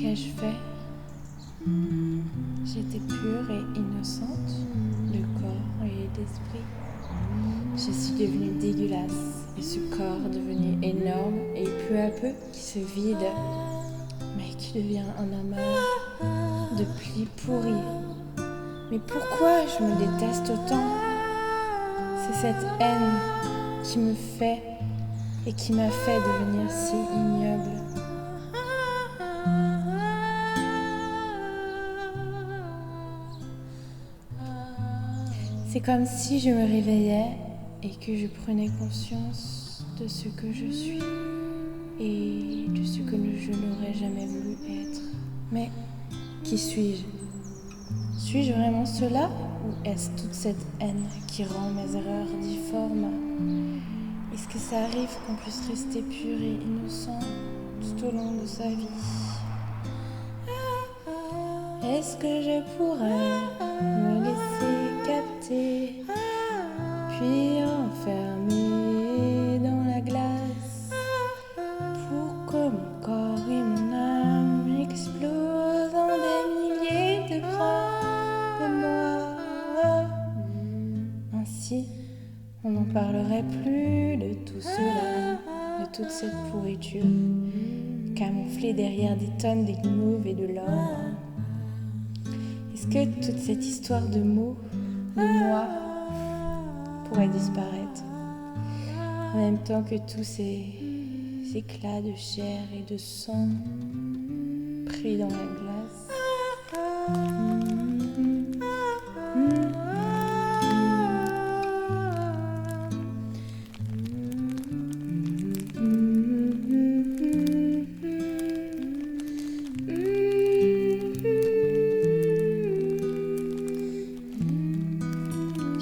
Qu'ai-je fait? J'étais pure et innocente, de corps et d'esprit. Je suis devenue dégueulasse, et ce corps devenu énorme et peu à peu qui se vide, mais qui devient un amas de plis pourris. Mais pourquoi je me déteste autant? C'est cette haine qui me fait et qui m'a fait devenir si ignoble. C'est comme si je me réveillais et que je prenais conscience de ce que je suis et de ce que je n'aurais jamais voulu être. Mais qui suis-je? Suis-je vraiment cela ou est-ce toute cette haine qui rend mes erreurs difformes? Est-ce que ça arrive qu'on puisse rester pur et innocent tout au long de sa vie? Est-ce que je pourrais me laisser capter, puis enfermer dans la glace, pour que mon corps et mon âme explosent en des milliers de grains de moi? Ainsi, on n'en parlerait plus de tout cela, de toute cette pourriture, camouflée derrière des tonnes de guimauve et de l'or. Est-ce que toute cette histoire de mots, de moi, pourrait disparaître en même temps que tous ces éclats de chair et de sang pris dans la glace?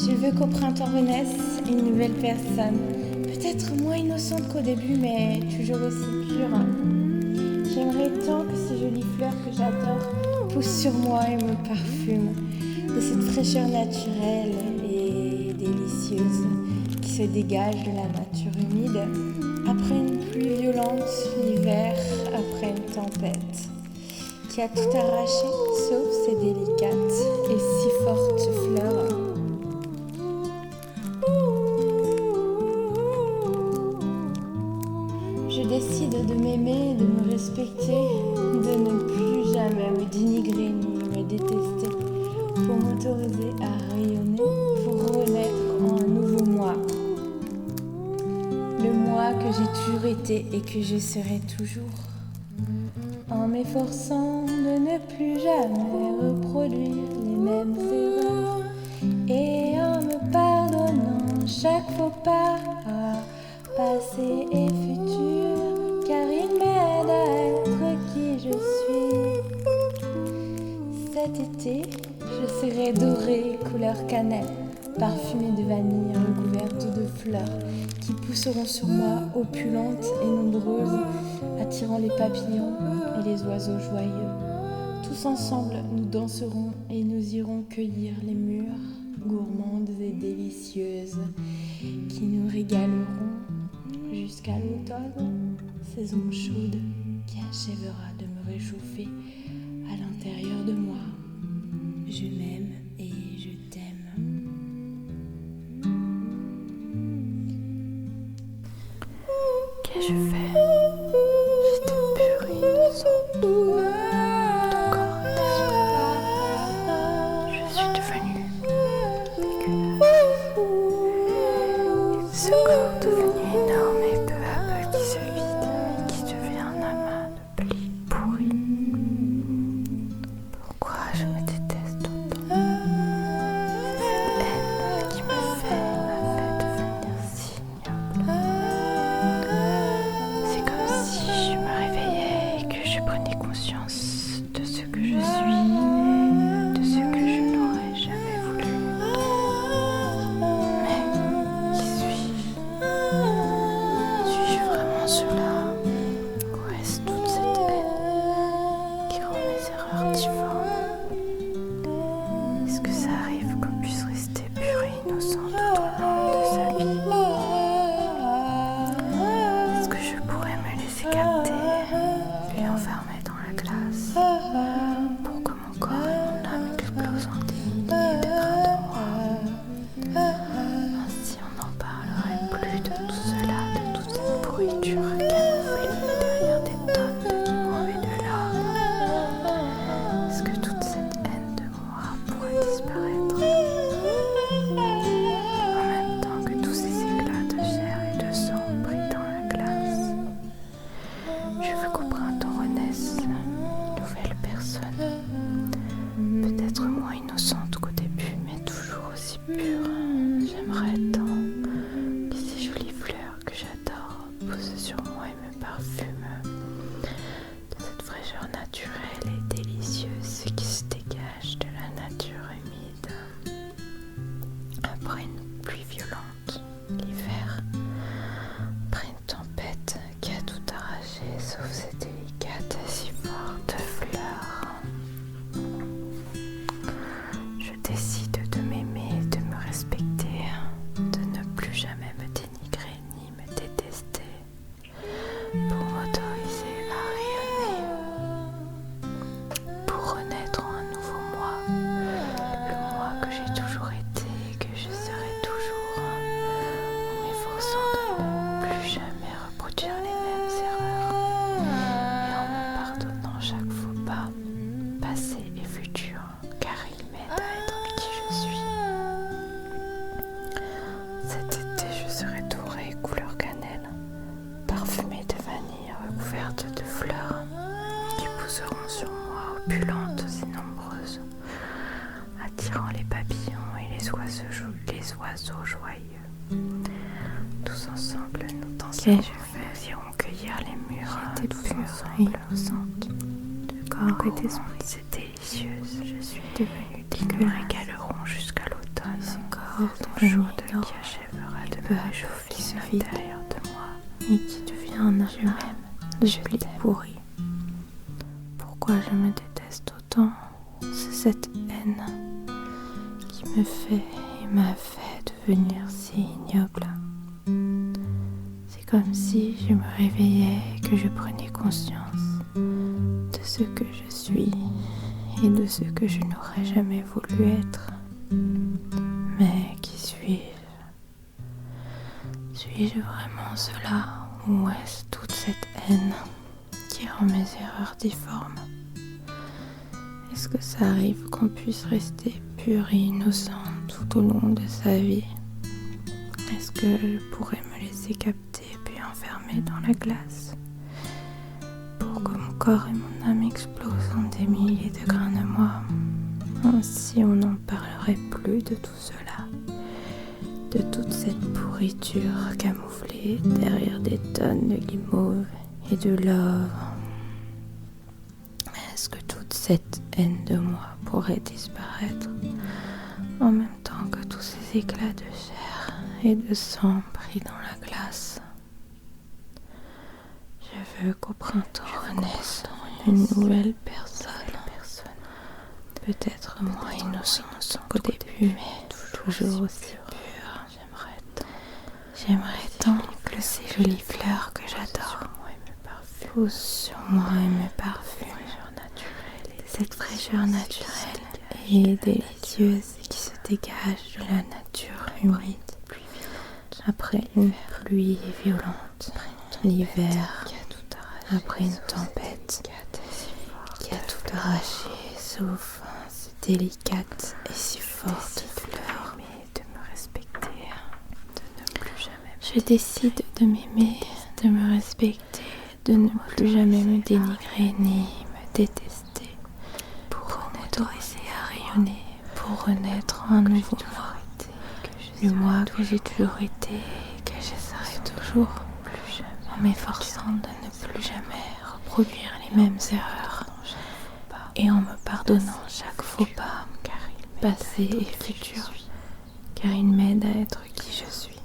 Je veux qu'au printemps renaisse une nouvelle personne, peut-être moins innocente qu'au début, mais toujours aussi pure. J'aimerais tant que ces jolies fleurs que j'adore poussent sur moi et me parfument de cette fraîcheur naturelle et délicieuse qui se dégage de la nature humide après une pluie violente, l'hiver après une tempête, qui a tout arraché sauf ces délicates et si fortes fleurs. Je décide de m'aimer, de me respecter, de ne plus jamais me dénigrer ni me détester, pour m'autoriser à rayonner, pour renaître en un nouveau moi. Le moi que j'ai toujours été et que je serai toujours, en m'efforçant de ne plus jamais reproduire les mêmes erreurs et en me pardonnant chaque faux pas, passé et futur, car il m'aide à être qui je suis. Cet été, je serai dorée couleur cannelle, parfumée de vanille recouverte de fleurs qui pousseront sur moi opulentes et nombreuses, attirant les papillons et les oiseaux joyeux. Tous ensemble, nous danserons et nous irons cueillir les mûres, gourmandes et délicieuses, qui nous régaleront jusqu'à l'automne, saison chaude qui achèvera de me réchauffer à l'intérieur de moi. Je m'aime et je t'aime. Qu'ai-je fait? J'étais pure et innocente, de corps et d'esprit. Je suis devenue dégueulasse. Et ce corps devenu énorme et peu à peu qui se vide et qui devient un amas de plis pourris. Pourquoi je me déteste autant? C'est cette haine qui m'a fait devenir si ignoble. C'est comme si je me réveillais et que je prenais conscience de ce que je suis, de ce que je n'aurais jamais voulu. Mais qui suis-je? Suis-je vraiment cela? Ou est-ce toute cette haine qui rend mes erreurs difformes? Est-ce que ça arrive qu'on puisse rester pur et innocent tout au long de sa vie? Est-ce que je pourrais me laisser capter, puis enfermer dans la glace, nature camouflée derrière des tonnes de limon et de larmes. Est-ce que toute cette haine de moi pourrait disparaître en même temps que tous ces éclats de chair et de sang pris dans la glace? Je veux qu'au printemps renaisse une nouvelle personne, peut-être moins innocente qu'au début, mais toujours aussi pure. J'aimerais tant que ces jolies fleurs que j'adore posent sur moi et me parfument de cette fraîcheur naturelle et délicieuse qui se dégage de la nature humide. Après une pluie violente, l'hiver, après une tempête qui a tout arraché sauf ces délicates et si fortes fleurs, je décide de m'aimer, de me respecter, de ne plus jamais me dénigrer ni me détester, pour m'autoriser à rayonner, pour renaître en un nouveau moi, le moi que j'ai toujours été et que je serai toujours, en m'efforçant de ne plus jamais reproduire les mêmes erreurs et en me pardonnant chaque faux pas, passé et futur, car il m'aide à être qui je suis. Cet été, je serai dorée couleur cannelle, parfumée de vanille, recouverte de fleurs qui pousseront sur moi, opulentes et nombreuses, attirant les papillons et les oiseaux joyeux. Tous ensemble, nous danserons, nous irons cueillir les mûres, tous ensemble, innocentes, de corps et d'esprit. C'est délicieuse, je suis devenue qui me régaleront jusqu'à l'automne. Ce corps chaude qui achèvera de me réchauffer l'intérieur de moi et qui devient un amas de plis pourris. Pourquoi je me déteste autant? C'est cette haine qui me fait et m'a fait devenir si ignoble. C'est comme si je me réveillais et que je prenais conscience de ce que je suis et de ce que je n'aurais jamais voulu être. Mais qui suis-je? Suis-je vraiment cela, ou est-ce toute cette haine qui rend mes erreurs difformes? Est-ce que ça arrive qu'on puisse rester pur et innocent tout au long de sa vie? Est-ce que je pourrais me laisser capter puis enfermer dans la glace pour que mon corps et mon âme explosent en des milliers de grains de moi? Ainsi on n'en parlerait plus de tout cela, de toute cette pourriture camouflée derrière des tonnes de guimauve et de love. Est-ce que toute cette haine de moi pourrait disparaître en même temps que tous ces éclats de chair et de sang pris dans la glace? Je veux qu'au printemps renaisse une nouvelle personne, peut-être moins innocente qu'au début, mais toujours aussi pure. J'aimerais tant que ces jolies fleurs que j'adore poussent sur moi et me parfument. Cette fraîcheur naturelle et délicieuse qui se dégage de la nature humide après une pluie violente, l'hiver, après une tempête qui a tout arraché sauf ces délicates et si fortes fleurs. Je décide de m'aimer, de me respecter, de ne plus jamais me dénigrer ni me détester, pour m'autoriser à rayonner, pour renaître en un nouveau moi, le moi que j'ai toujours été et que je serai toujours, en m'efforçant de ne plus jamais reproduire les mêmes erreurs et en me pardonnant chaque faux pas, passé et futur, car il m'aide à être qui je suis.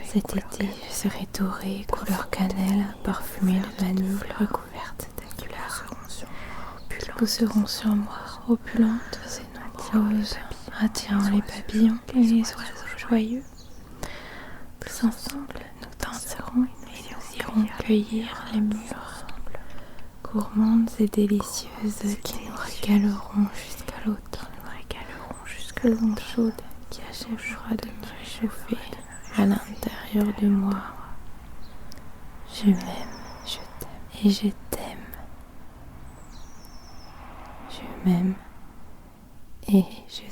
Cet été, je serai dorée, couleur cannelle, parfumée de vanille, recouverte d'éclats qui pousseront sur moi, opulentes et nombreuses, attirant les papillons et les oiseaux joyeux. Tous ensemble, nous danserons et nous irons cueillir les mûres, gourmandes et délicieuses qui nous régaleront jusqu'à l'automne, l'onde chaude qui achèvera de me réchauffer à l'intérieur de moi. Je m'aime, je t'aime et je t'aime. Je m'aime et je